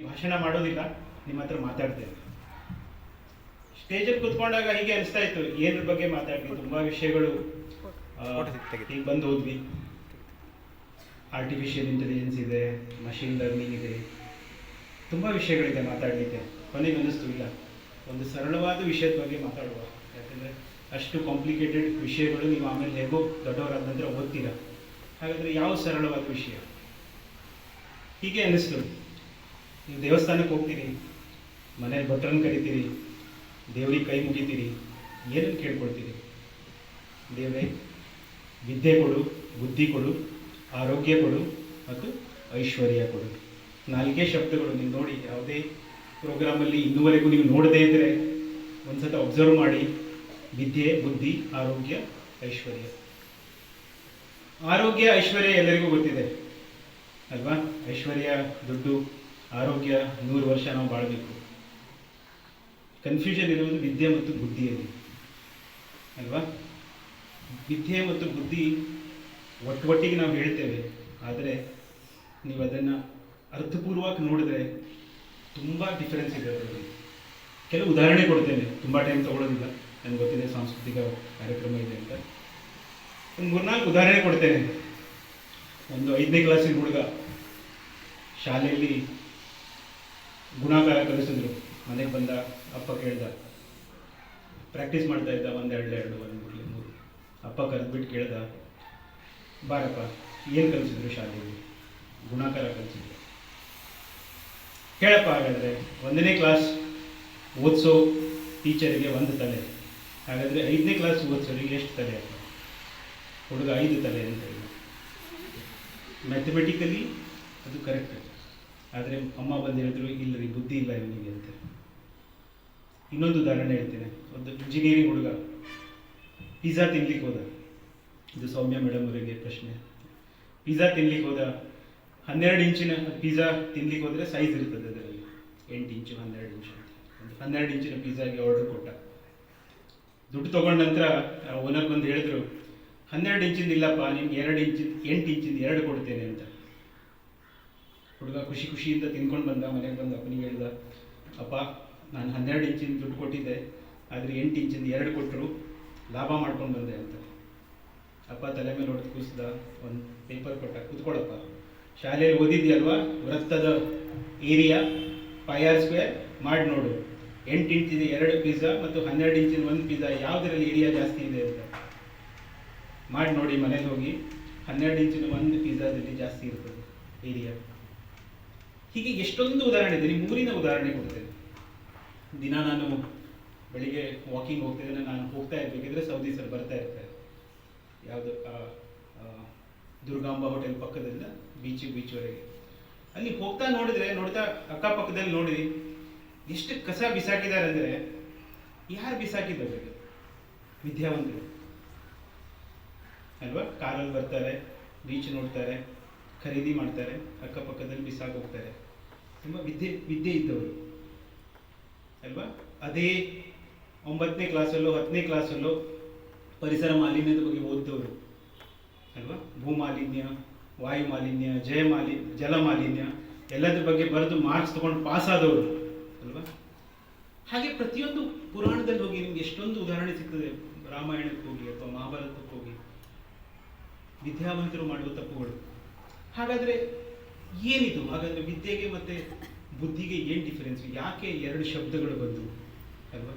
ಭಾಷಣ ಮಾಡೋದಿಲ್ಲ, ನಿಮ್ಮ ಹತ್ರ ಮಾತಾಡ್ತೇನೆ. ಸ್ಟೇಜಲ್ಲಿ ಕುತ್ಕೊಂಡಾಗ ಹೀಗೆ ಅನಿಸ್ತಾ ಇತ್ತು, ಏನ್ರ ಬಗ್ಗೆ ಮಾತಾಡ್ತೀವಿ, ತುಂಬ ವಿಷಯಗಳು ಈಗ ಬಂದು ಹೋದ್ವಿ. ಆರ್ಟಿಫಿಷಿಯಲ್ ಇಂಟೆಲಿಜೆನ್ಸ್ ಇದೆ, ಮಷಿನ್ ಲರ್ನಿಂಗ್ ಇದೆ, ತುಂಬ ವಿಷಯಗಳಿದೆ ಮಾತಾಡಲಿಕ್ಕೆ. ಕೊನೆಗೆ ಅನ್ನಿಸ್ತು ಇಲ್ಲ, ಒಂದು ಸರಳವಾದ ವಿಷಯದ ಬಗ್ಗೆ ಮಾತಾಡುವ. ಯಾಕಂದರೆ ಅಷ್ಟು ಕಾಂಪ್ಲಿಕೇಟೆಡ್ ವಿಷಯಗಳು ನೀವು ಆಮೇಲೆ ಹೇಗೋ ದೊಡ್ಡವರಾದ ನಂತರ ಓದ್ತೀರಾ. ಹಾಗಾದರೆ ಯಾವ ಸರಳವಾದ ವಿಷಯ? ಹೀಗೆ ಅನ್ನಿಸ್ತು. ನೀವು ದೇವಸ್ಥಾನಕ್ಕೆ ಹೋಗ್ತೀರಿ, ಮನೇಲಿ ಭಟ್ರನ್ನು ಕರಿತೀರಿ, ದೇವ್ರಿಗೆ ಕೈ ಮುಗಿತೀರಿ, ಏನನ್ನು ಕೇಳ್ಕೊಳ್ತೀರಿ? ದೇವರೇ ವಿದ್ಯೆ ಕೊಡು, ಬುದ್ಧಿ ಕೊಡು, ಆರೋಗ್ಯ ಕೊಡು ಮತ್ತು ಐಶ್ವರ್ಯ ಕೊಡು. 4 ಶಬ್ದಗಳು. ನೀವು ನೋಡಿ, ಯಾವುದೇ ಪ್ರೋಗ್ರಾಮಲ್ಲಿ ಇನ್ನೂವರೆಗೂ ನೀವು ನೋಡದೇ ಇದ್ದರೆ ಒಂದು ಸಲ ಅಬ್ಸರ್ವ್ ಮಾಡಿ. ವಿದ್ಯೆ, ಬುದ್ಧಿ, ಆರೋಗ್ಯ, ಐಶ್ವರ್ಯ. ಆರೋಗ್ಯ ಐಶ್ವರ್ಯ ಎಲ್ಲರಿಗೂ ಗೊತ್ತಿದೆ ಅಲ್ವಾ? ಐಶ್ವರ್ಯ, ದುಡ್ಡು, ಆರೋಗ್ಯ, 100 ವರ್ಷ ನಾವು ಬಾಳಬೇಕು. ಕನ್ಫ್ಯೂಷನ್ ಇರುವುದು ವಿದ್ಯೆ ಮತ್ತು ಬುದ್ಧಿಯಲ್ಲಿ ಅಲ್ವಾ? ವಿದ್ಯೆ ಮತ್ತು ಬುದ್ಧಿ ಒಟ್ಟೊಟ್ಟಿಗೆ ನಾವು ಹೇಳ್ತೇವೆ, ಆದರೆ ನೀವು ಅದನ್ನು ಅರ್ಥಪೂರ್ವಕ ನೋಡಿದ್ರೆ ತುಂಬ ಡಿಫರೆನ್ಸ್ ಇದೆ ಅದರಲ್ಲಿ. ಕೆಲವು ಉದಾಹರಣೆ ಕೊಡ್ತೇನೆ, ತುಂಬ ಟೈಮ್ ತೊಗೊಳ್ಳೋದಿಲ್ಲ, ನನಗೆ ಗೊತ್ತಿದೆ ಸಾಂಸ್ಕೃತಿಕ ಕಾರ್ಯಕ್ರಮ ಇದೆ ಅಂತ. ಒಂದು 3-4 ಉದಾಹರಣೆ ಕೊಡ್ತೇನೆ. ಒಂದು 5ನೇ ಕ್ಲಾಸಿನ ಹುಡುಗ ಶಾಲೆಯಲ್ಲಿ ಗುಣಾಕಾರ ಕಲಿಸಿದ್ರು. ಮನೆಗೆ ಬಂದ, ಅಪ್ಪ ಕೇಳ್ದ, ಪ್ರಾಕ್ಟೀಸ್ ಮಾಡ್ತಾ ಇದ್ದ, 1 2 2 1 3 3. ಅಪ್ಪ ಕರೆದ್ಬಿಟ್ಟು ಕೇಳ್ದ, ಬಾರಪ್ಪ ಏನು ಕಲಿಸಿದ್ರು ಶಾಲೆಯಲ್ಲಿ? ಗುಣಾಕಾರ ಕಲಿಸಿದ್ರು. ಕೇಳಪ್ಪ, ಹಾಗಾದರೆ 1ನೇ ಕ್ಲಾಸ್ ಓದಿಸೋ ಟೀಚರಿಗೆ 1 ತಲೆ, ಹಾಗಾದರೆ 5ನೇ ಕ್ಲಾಸ್ ಓದಿಸೋರಿಗೆ ಎಷ್ಟು ತಲೆ ಅಪ್ಪ? ಹುಡುಗ 5 ತಲೆ ಅಂತ ಹೇಳಿ. ಮ್ಯಾಥಮೆಟಿಕಲಿ ಅದು ಕರೆಕ್ಟ್. ಆದರೆ ಅಮ್ಮ ಬಂದು ಹೇಳಿದ್ರು, ಇಲ್ಲರಿ ಬುದ್ಧಿ ಇಲ್ಲ ಇವನಿಗೆ ಅಂತ. ಇನ್ನೊಂದು ಉದಾಹರಣೆ ಹೇಳ್ತೇನೆ. ಒಂದು ಇಂಜಿನಿಯರಿಂಗ್ ಹುಡುಗ ಪಿಜ್ಜಾ ತಿನ್ಲಿಕ್ಕೆ ಹೋದ. ಇದು ಸೌಮ್ಯ ಮೇಡಮ್ ಅವರಿಗೆ ಪ್ರಶ್ನೆ. ಪಿಜ್ಜಾ ತಿನ್ಲಿಕ್ಕೆ ಹೋದ. 12 ಇಂಚಿನ ಪಿಜ್ಜಾ ತಿನ್ಲಿಕ್ಕೆ ಹೋದರೆ ಸೈಜ್ ಇರ್ತದೆ ಅದರಲ್ಲಿ, 8 ಇಂಚು 12 ಇಂಚು ಅಂತ. ಒಂದು 12 ಇಂಚಿನ ಪಿಜ್ಜಾಗೆ ಆರ್ಡರ್ ಕೊಟ್ಟ. ದುಡ್ಡು ತೊಗೊಂಡ ನಂತರ ಓನರ್ ಬಂದು ಹೇಳಿದ್ರು, 12 ಇಂಚಿಂದ ಇಲ್ಲಪ್ಪ, ನಿಮ್ಗೆ 2 ಇಂಚಿಂದ 8 ಇಂಚಿಂದ 2 ಕೊಡ್ತೇನೆ ಅಂತ. ಹುಡುಗ ಖುಷಿಯಿಂದ ತಿನ್ಕೊಂಡು ಬಂದ. ಮನೆಗೆ ಬಂದು ಅಪ್ಪನಿಗೆ ಹೇಳ್ದ, ಅಪ್ಪ ನಾನು 12 ಇಂಚಿನ ದುಡ್ಡು ಕೊಟ್ಟಿದ್ದೆ, ಆದರೆ 8 ಇಂಚಿಂದ 2 ಕೊಟ್ಟರು, ಲಾಭ ಮಾಡ್ಕೊಂಡು ಬಂದೆ ಅಂತ. ಅಪ್ಪ ತಲೆ ಮೇಲೆ ಹೊಡೆದು ಕೂಸಿದ, ಒಂದು ಪೇಪರ್ ಕೊಟ್ಟ, ಕೂತ್ಕೊಳ್ಳಪ್ಪ, ಶಾಲೆಯಲ್ಲಿ ಓದಿದ್ಯಲ್ವಾ, ವೃತ್ತದ ಏರಿಯಾ πr² ಮಾಡಿ ನೋಡು. 8 ಇಂಚಿನ 2 ಪಿಜ್ಜಾ ಮತ್ತು 12 ಇಂಚಿನ 1 ಪಿಜ್ಜಾ ಯಾವುದರಲ್ಲಿ ಏರಿಯಾ ಜಾಸ್ತಿ ಇದೆ ಅಂತ ಮಾಡಿ ನೋಡಿ. ಮನೇಲಿ ಹೋಗಿ 12 ಇಂಚಿನ 1 ಪಿಜ್ಜಾದಲ್ಲಿ ಜಾಸ್ತಿ ಇರ್ತದೆ ಏರಿಯಾ. ಹೀಗೆ ಎಷ್ಟೊಂದು ಉದಾಹರಣೆ ಇದೆ. ನಿಮ್ಮ ಊರಿನ ಉದಾಹರಣೆ ಕೊಡ್ತೇನೆ. ದಿನ ನಾನು ಬೆಳಿಗ್ಗೆ ವಾಕಿಂಗ್ ಹೋಗ್ತಿದ್ದೇನೆ. ನಾನು ಹೋಗ್ತಾ ಇರಬೇಕಿದ್ರೆ ಸೌದಿ ಸರ್ ಬರ್ತಾ ಇರ್ತಾರೆ. ಯಾವುದು ದುರ್ಗಾಂಬ ಹೋಟೆಲ್ ಪಕ್ಕದಿಂದ ಬೀಚ್ವರೆಗೆ. ಅಲ್ಲಿ ನೋಡ್ತಾ ಅಕ್ಕಪಕ್ಕದಲ್ಲಿ ನೋಡಿ ಎಷ್ಟು ಕಸ ಬಿಸಾಕಿದ್ದಾರೆ ಅಂದರೆ, ಯಾರು ಬಿಸಾಕಿದ್ದಾರೆ? ವಿದ್ಯಾವಂತರು ಅಲ್ವಾ? ಕಾರಲ್ಲಿ ಬರ್ತಾರೆ, ಬೀಚ್ ನೋಡ್ತಾರೆ, ಖರೀದಿ ಮಾಡ್ತಾರೆ, ಅಕ್ಕಪಕ್ಕದಲ್ಲಿ ಬಿಸಾಕಿ ಹೋಗ್ತಾರೆ. ತುಂಬ ವಿದ್ಯೆ ಇದ್ದವರು ಅಲ್ವಾ? ಅದೇ 9ನೇ ಕ್ಲಾಸಲ್ಲೋ 10ನೇ ಕ್ಲಾಸಲ್ಲೋ ಪರಿಸರ ಮಾಲಿನ್ಯದ ಬಗ್ಗೆ ಓದಿದವರು ಅಲ್ವಾ? ಭೂ ಮಾಲಿನ್ಯ, ವಾಯು ಮಾಲಿನ್ಯ, ಜಲ ಮಾಲಿನ್ಯ ಎಲ್ಲದ್ರ ಬಗ್ಗೆ ಬರೆದು ಮಾರ್ಕ್ಸ್ ತೊಗೊಂಡು ಪಾಸ್ ಆದವರು ಅಲ್ವಾ? ಹಾಗೆ ಪ್ರತಿಯೊಂದು ಪುರಾಣದಲ್ಲಿ ಹೋಗಿ ನಿಮ್ಗೆ ಎಷ್ಟೊಂದು ಉದಾಹರಣೆ ಸಿಗ್ತದೆ. ರಾಮಾಯಣಕ್ಕೆ ಹೋಗಿ ಅಥವಾ ಮಹಾಭಾರತಕ್ಕೆ ಹೋಗಿ ವಿದ್ಯಾವಂತರು ಮಾಡುವ ತಪ್ಪುಗಳು. ಹಾಗಾದರೆ ಏನಿದು? ಹಾಗಾದರೆ ವಿದ್ಯೆಗೆ ಮತ್ತು ಬುದ್ಧಿಗೆ ಏನು ಡಿಫರೆನ್ಸ್? ಯಾಕೆ 2 ಶಬ್ದಗಳು ಬಂದು ಅಲ್ವಾ?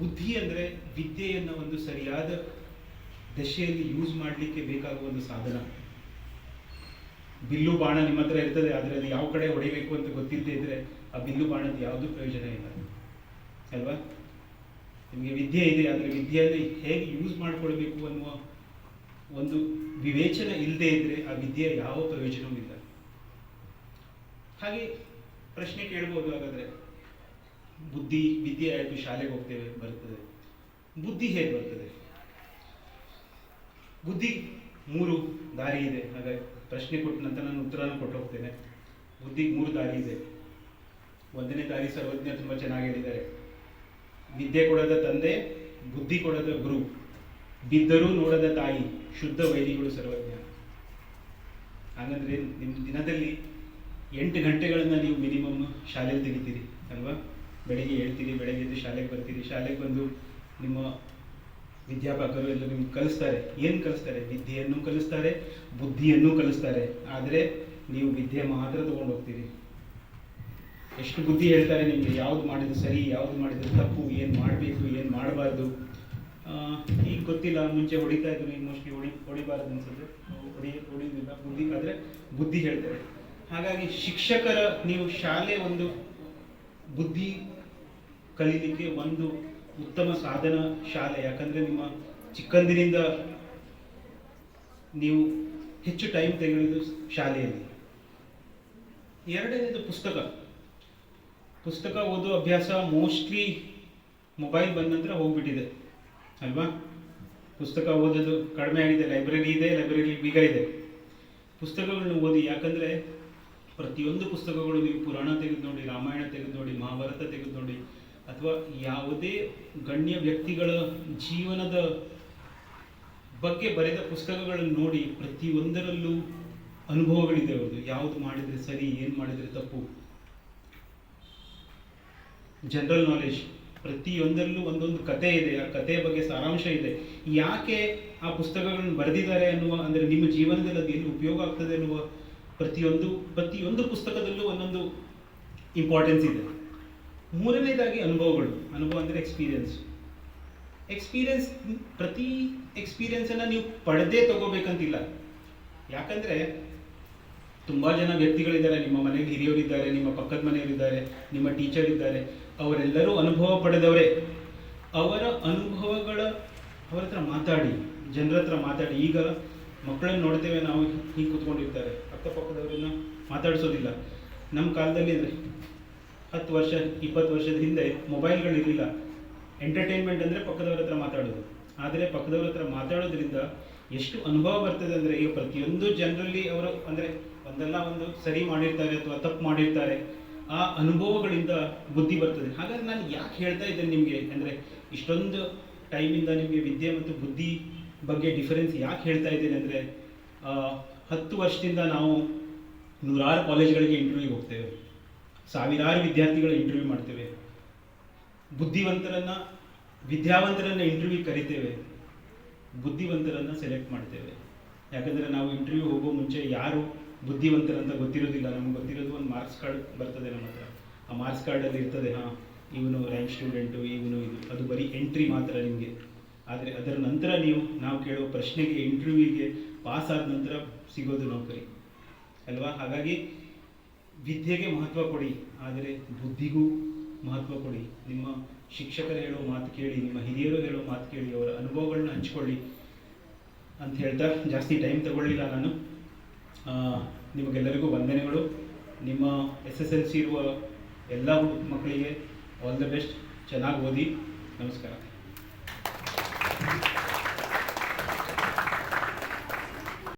ಬುದ್ಧಿ ಅಂದರೆ ವಿದ್ಯೆಯನ್ನು ಒಂದು ಸರಿಯಾದ ದಶೆಯಲ್ಲಿ ಯೂಸ್ ಮಾಡಲಿಕ್ಕೆ ಬೇಕಾಗುವ ಒಂದು ಸಾಧನ. ಬಿಲ್ಲು ಬಾಣ ನಿಮ್ಮ ಹತ್ರ ಇರ್ತದೆ, ಆದರೆ ಅದು ಯಾವ ಕಡೆ ಹೊಡಿಬೇಕು ಅಂತ ಗೊತ್ತಿಲ್ಲದೆ ಇದ್ದರೆ ಆ ಬಿಲ್ಲು ಬಾಣದ ಯಾವುದೂ ಪ್ರಯೋಜನ ಇಲ್ಲ ಅಲ್ವಾ? ನಿಮಗೆ ವಿದ್ಯೆ ಇದೆ, ಆದರೆ ವಿದ್ಯೆಯಲ್ಲಿ ಹೇಗೆ ಯೂಸ್ ಮಾಡಿಕೊಳ್ಬೇಕು ಅನ್ನುವ ಒಂದು ವಿವೇಚನ ಇಲ್ಲದೆ ಇದ್ದರೆ ಆ ವಿದ್ಯೆಯ ಯಾವ ಪ್ರಯೋಜನವೂ ಇಲ್ಲ. ಹಾಗೆ ಪ್ರಶ್ನೆ ಕೇಳ್ಬೋದು, ಹಾಗಾದರೆ ವಿದ್ಯೆ ಆಯಿತು, ಶಾಲೆಗೆ ಹೋಗ್ತೇವೆ, ಬರ್ತದೆ, ಬುದ್ಧಿ ಹೇಗೆ ಬರ್ತದೆ? ಬುದ್ಧಿ 3 ದಾರಿ ಇದೆ. ಹಾಗಾಗಿ ಪ್ರಶ್ನೆ ಕೊಟ್ಟ ನಂತರ ನಾನು ಉತ್ತರನ ಕೊಟ್ಟು ಹೋಗ್ತೇನೆ. ಬುದ್ಧಿಗೆ 3 ದಾರಿ ಇದೆ. 1ನೇ ದಾರಿ ಸರ್ವಜ್ಞ ತುಂಬ ಚೆನ್ನಾಗಿ ಹೇಳಿದ್ದಾರೆ. ವಿದ್ಯೆ ಕೊಡದ ತಂದೆ, ಬುದ್ಧಿ ಕೊಡದ ಗುರು, ಬಿದ್ದರೂ ನೋಡದ ತಾಯಿ, ಶುದ್ಧ ವೈದಿಗಳು ಸರ್ವಜ್ಞ. ಹಾಗಂದ್ರೆ ನಿಮ್ಮ ದಿನದಲ್ಲಿ 8 ಗಂಟೆಗಳನ್ನು ನೀವು ಮಿನಿಮಮ್ ಶಾಲೆಯಲ್ಲಿ ತೆಗಿತೀರಿ ಅಲ್ವಾ? ಬೆಳಗ್ಗೆ ಹೇಳ್ತೀರಿ, ಬೆಳಗ್ಗೆ ಎದ್ದು ಶಾಲೆಗೆ ಬರ್ತೀರಿ, ಶಾಲೆಗೆ ಬಂದು ನಿಮ್ಮ ವಿದ್ಯಾಪಕರು ಎಲ್ಲ ನಿಮ್ಗೆ ಕಲಿಸ್ತಾರೆ. ಏನು ಕಲಿಸ್ತಾರೆ? ವಿದ್ಯೆಯನ್ನು ಕಲಿಸ್ತಾರೆ, ಬುದ್ಧಿಯನ್ನು ಕಲಿಸ್ತಾರೆ. ಆದರೆ ನೀವು ವಿದ್ಯೆ ಮಾತ್ರ ತೊಗೊಂಡು ಹೋಗ್ತೀರಿ. ಎಷ್ಟು ಬುದ್ಧಿ ಹೇಳ್ತಾರೆ ನಿಮಗೆ, ಯಾವುದು ಮಾಡಿದ್ರು ಸರಿ, ಯಾವುದು ಮಾಡಿದ್ರು ತಪ್ಪು, ಏನು ಮಾಡಬೇಕು, ಏನು ಮಾಡಬಾರ್ದು. ಈಗ ಗೊತ್ತಿಲ್ಲ, ಮುಂಚೆ ಹೊಡಿತಾ ಇದ್ರು, ಈಗ ಮೋಸ್ಟ್ಲಿ ಹೊಡಿಬಾರ್ದು ಅನ್ಸುತ್ತೆ, ಹೊಡಿಯೋದಿಲ್ಲ. ಬುದ್ಧಿ ಆದರೆ ಬುದ್ಧಿ ಹೇಳ್ತಾರೆ. ಹಾಗಾಗಿ ಶಿಕ್ಷಕರ ನೀವು ಶಾಲೆ ಒಂದು ಬುದ್ಧಿ ಕಲೀಲಿಕ್ಕೆ ಒಂದು ಉತ್ತಮ ಸಾಧನ ಶಾಲೆ. ಯಾಕಂದರೆ ನಿಮ್ಮ ಚಿಕ್ಕಂದಿನಿಂದ ನೀವು ಹೆಚ್ಚು ಟೈಮ್ ತೆಗೆಯೋದು ಶಾಲೆಯಲ್ಲಿ. ಎರಡನೇದು ಪುಸ್ತಕ ಓದೋ ಅಭ್ಯಾಸ ಮೋಸ್ಟ್ಲಿ ಮೊಬೈಲ್ ಬಂದ ನಂತರ ಹೋಗ್ಬಿಟ್ಟಿದೆ ಅಲ್ವಾ? ಪುಸ್ತಕ ಓದೋದು ಕಡಿಮೆ ಆಗಿದೆ. ಲೈಬ್ರರಿ ಇದೆ, ಲೈಬ್ರರಿ ಬೀಗ ಇದೆ. ಪುಸ್ತಕಗಳನ್ನ ಓದಿ. ಯಾಕಂದರೆ ಪ್ರತಿಯೊಂದು ಪುಸ್ತಕಗಳು, ನೀವು ಪುರಾಣ ತೆಗೆದು ನೋಡಿ, ರಾಮಾಯಣ ತೆಗೆದು ನೋಡಿ, ಮಹಾಭಾರತ ತೆಗೆದು ನೋಡಿ, ಅಥವಾ ಯಾವುದೇ ಗಣ್ಯ ವ್ಯಕ್ತಿಗಳ ಜೀವನದ ಬಗ್ಗೆ ಬರೆದ ಪುಸ್ತಕಗಳನ್ನು ನೋಡಿ, ಪ್ರತಿಯೊಂದರಲ್ಲೂ ಅನುಭವಗಳಿದೆ ಅವ್ರದ್ದು. ಯಾವುದು ಮಾಡಿದರೆ ಸರಿ, ಏನು ಮಾಡಿದರೆ ತಪ್ಪು, ಜನರಲ್ ನಾಲೆಜ್. ಪ್ರತಿಯೊಂದರಲ್ಲೂ ಒಂದೊಂದು ಕತೆ ಇದೆ, ಆ ಕಥೆಯ ಬಗ್ಗೆ ಸಾರಾಂಶ ಇದೆ. ಯಾಕೆ ಆ ಪುಸ್ತಕಗಳನ್ನು ಬರೆದಿದ್ದಾರೆ ಅನ್ನುವ, ಅಂದರೆ ನಿಮ್ಮ ಜೀವನದಲ್ಲಿ ಅದು ಎಲ್ಲಿ ಉಪಯೋಗ ಆಗ್ತದೆ ಅನ್ನುವ ಪ್ರತಿಯೊಂದು ಪುಸ್ತಕದಲ್ಲೂ ಒಂದೊಂದು ಇಂಪಾರ್ಟೆನ್ಸ್ ಇದೆ. ಮೂರನೇದಾಗಿ ಅನುಭವ ಅಂದರೆ ಎಕ್ಸ್ಪೀರಿಯನ್ಸ್. ಪ್ರತಿ ಎಕ್ಸ್ಪೀರಿಯನ್ಸನ್ನು ನೀವು ಪಡೆದೇ ತಗೋಬೇಕಂತಿಲ್ಲ. ಯಾಕಂದರೆ ತುಂಬ ಜನ ವ್ಯಕ್ತಿಗಳಿದ್ದಾರೆ, ನಿಮ್ಮ ಮನೆಗೆ ಹಿರಿಯವರಿದ್ದಾರೆ, ನಿಮ್ಮ ಪಕ್ಕದ ಮನೆಯವರಿದ್ದಾರೆ, ನಿಮ್ಮ ಟೀಚರ್ ಇದ್ದಾರೆ. ಅವರೆಲ್ಲರೂ ಅನುಭವ ಪಡೆದವರೇ. ಅವರ ಅನುಭವಗಳ ಅವರ ಹತ್ರ ಮಾತಾಡಿ, ಜನರ ಹತ್ರ ಮಾತಾಡಿ. ಈಗ ಮಕ್ಕಳನ್ನು ನೋಡ್ತೇವೆ ನಾವು, ಹೀಗೆ ಕೂತ್ಕೊಂಡಿರ್ತಾರೆ, ಅಕ್ಕಪಕ್ಕದವರನ್ನು ಮಾತಾಡಿಸೋದಿಲ್ಲ. ನಮ್ಮ ಕಾಲದಲ್ಲಿ ಅಂದರೆ 10 ವರ್ಷ 20 ವರ್ಷದ ಹಿಂದೆ ಮೊಬೈಲ್ಗಳಿರಲಿಲ್ಲ. ಎಂಟರ್ಟೈನ್ಮೆಂಟ್ ಅಂದರೆ ಪಕ್ಕದವ್ರ ಹತ್ರ ಮಾತಾಡೋದು. ಆದರೆ ಪಕ್ಕದವ್ರ ಹತ್ರ ಮಾತಾಡೋದ್ರಿಂದ ಎಷ್ಟು ಅನುಭವ ಬರ್ತದೆ ಅಂದರೆ, ಈಗ ಪ್ರತಿಯೊಂದು ಜನರಲ್ಲಿ ಅವರು ಅಂದರೆ ಒಂದಲ್ಲ ಒಂದು ಸರಿ ಮಾಡಿರ್ತಾರೆ ಅಥವಾ ತಪ್ಪು ಮಾಡಿರ್ತಾರೆ. ಆ ಅನುಭವಗಳಿಂದ ಬುದ್ಧಿ ಬರ್ತದೆ. ಹಾಗಾಗಿ ನಾನು ಯಾಕೆ ಹೇಳ್ತಾ ಇದ್ದೇನೆ ನಿಮಗೆ ಅಂದರೆ, ಇಷ್ಟೊಂದು ಟೈಮಿಂದ ನಿಮಗೆ ವಿದ್ಯೆ ಮತ್ತು ಬುದ್ಧಿ ಬಗ್ಗೆ ಡಿಫರೆನ್ಸ್ ಯಾಕೆ ಹೇಳ್ತಾ ಇದ್ದೇನೆ ಅಂದರೆ, 10 ವರ್ಷದಿಂದ ನಾವು ನೂರಾರು ಕಾಲೇಜ್ಗಳಿಗೆ ಇಂಟರ್ವ್ಯೂಗೆ ಹೋಗ್ತೇವೆ, ಸಾವಿರಾರು ವಿದ್ಯಾರ್ಥಿಗಳ ಇಂಟರ್ವ್ಯೂ ಮಾಡ್ತೇವೆ, ವಿದ್ಯಾವಂತರನ್ನು ಇಂಟರ್ವ್ಯೂ ಕರಿತೇವೆ, ಬುದ್ಧಿವಂತರನ್ನು ಸೆಲೆಕ್ಟ್ ಮಾಡ್ತೇವೆ. ಯಾಕಂದರೆ ನಾವು ಇಂಟರ್ವ್ಯೂ ಹೋಗೋ ಮುಂಚೆ ಯಾರು ಬುದ್ಧಿವಂತರಂತ ಗೊತ್ತಿರೋದಿಲ್ಲ. ನಮ್ಗೆ ಗೊತ್ತಿರೋದು ಒಂದು ಮಾರ್ಕ್ಸ್ ಕಾರ್ಡ್ ಬರ್ತದೆ ನಮ್ಮ ಹತ್ರ. ಆ ಮಾರ್ಕ್ಸ್ ಕಾರ್ಡಲ್ಲಿ ಇರ್ತದೆ, ಇವನು ರ್ಯಾಂಕ್ ಸ್ಟೂಡೆಂಟು, ಇವನು ಇದು, ಅದು ಬರೀ ಎಂಟ್ರಿ ಮಾತ್ರ ನಿಮಗೆ. ಆದರೆ ಅದರ ನಂತರ ನಾವು ಕೇಳೋ ಪ್ರಶ್ನೆಗೆ, ಇಂಟರ್ವ್ಯೂಗೆ ಪಾಸ್ ಆದ ನಂತರ ಸಿಗೋದು ನೌಕರಿ ಅಲ್ವಾ? ಹಾಗಾಗಿ ವಿದ್ಯೆಗೆ ಮಹತ್ವ ಕೊಡಿ, ಆದರೆ ಬುದ್ಧಿಗೂ ಮಹತ್ವ ಕೊಡಿ. ನಿಮ್ಮ ಶಿಕ್ಷಕರು ಹೇಳೋ ಮಾತು ಕೇಳಿ, ನಿಮ್ಮ ಹಿರಿಯರು ಹೇಳೋ ಮಾತು ಕೇಳಿ, ಅವರ ಅನುಭವಗಳನ್ನ ಹಂಚ್ಕೊಳ್ಳಿ ಅಂತ ಹೇಳ್ತಾ ಜಾಸ್ತಿ ಟೈಮ್ ತಗೊಳ್ಳಿಲ್ಲ ನಾನು. ನಿಮಗೆಲ್ಲರಿಗೂ ವಂದನೆಗಳು. ನಿಮ್ಮ SSLC ಇರುವ ಎಲ್ಲ ಮಕ್ಕಳಿಗೆ ಆಲ್ ದ ಬೆಸ್ಟ್. ಚೆನ್ನಾಗಿ ಓದಿ. ನಮಸ್ಕಾರ.